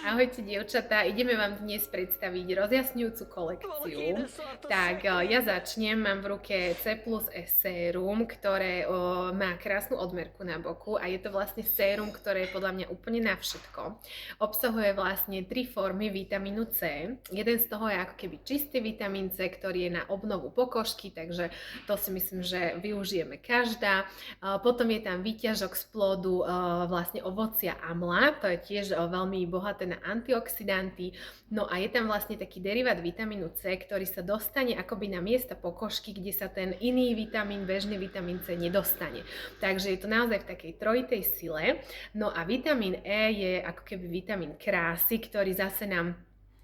Ahojte dievčatá, ideme vám dnes predstaviť rozjasňujúcu kolekciu. Tak ja začnem, mám v ruke C plus E sérum, ktoré má krásnu odmerku na boku a je to vlastne sérum, ktoré je podľa mňa úplne na všetko. Obsahuje vlastne 3 formy vitamínu C. Jeden z toho je ako keby čistý vitamín C, ktorý je na obnovu pokožky, takže to si myslím, že využijeme každá. Potom je tam výťažok z plodu vlastne ovocia amla, to je tiež veľmi bohaté na antioxidanty. No a je tam vlastne taký derivát vitamínu C, ktorý sa dostane akoby na miesta pokožky, kde sa ten iný vitamín, bežný vitamín C nedostane. Takže je to naozaj v takej trojitej sile. No a vitamín E je ako keby vitamín krásy, ktorý zase nám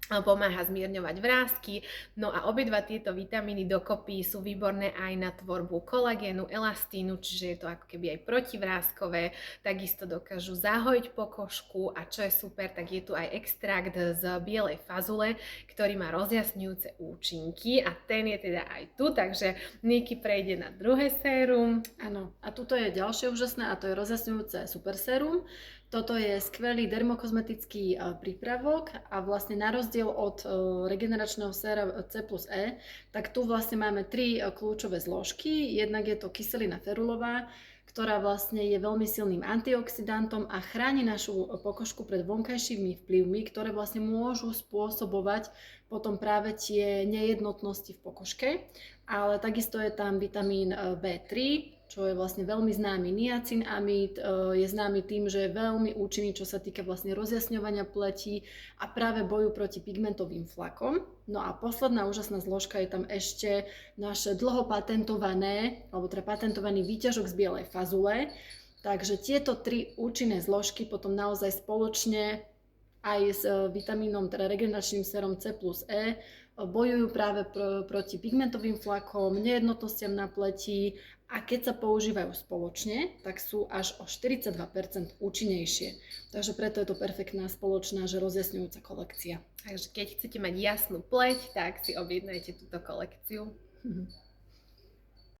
pomáha zmierňovať vrásky. No a obidva tieto vitamíny dokopy sú výborné aj na tvorbu kolagénu, elastínu, čiže je to ako keby aj protivráskové, takisto dokážu zahojiť pokožku a čo je super, tak je tu aj extrakt z bielej fazule, ktorý má rozjasňujúce účinky a ten je teda aj tu, takže Niky prejde na druhé sérum. Áno, a tuto je ďalšie úžasné a to je rozjasňujúce super sérum. Toto je skvelý dermokozmetický prípravok a vlastne na rozdiel od regeneračného séra C plus E, tak tu vlastne máme 3 kľúčové zložky. Jednak je to kyselina ferulová, ktorá vlastne je veľmi silným antioxidantom a chráni našu pokožku pred vonkajšími vplyvmi, ktoré vlastne môžu spôsobovať potom práve tie nejednotnosti v pokožke. Ale takisto je tam vitamín B3, čo je vlastne veľmi známy niacinamid, je známy tým, že je veľmi účinný, čo sa týka vlastne rozjasňovania pleti a práve boju proti pigmentovým flakom. No a posledná úžasná zložka je tam ešte naše dlho patentované, alebo teda patentovaný výťažok z bielej fazule. Takže tieto 3 účinné zložky potom naozaj spoločne aj s vitamínom, teda regeneračným sérom C plus E, bojujú práve proti pigmentovým flakom, nejednotnostiam na pleti a keď sa používajú spoločne, tak sú až o 42% účinnejšie. Takže preto je to perfektná spoločná, že rozjasňujúca kolekcia. Takže keď chcete mať jasnú pleť, tak si objednajte túto kolekciu.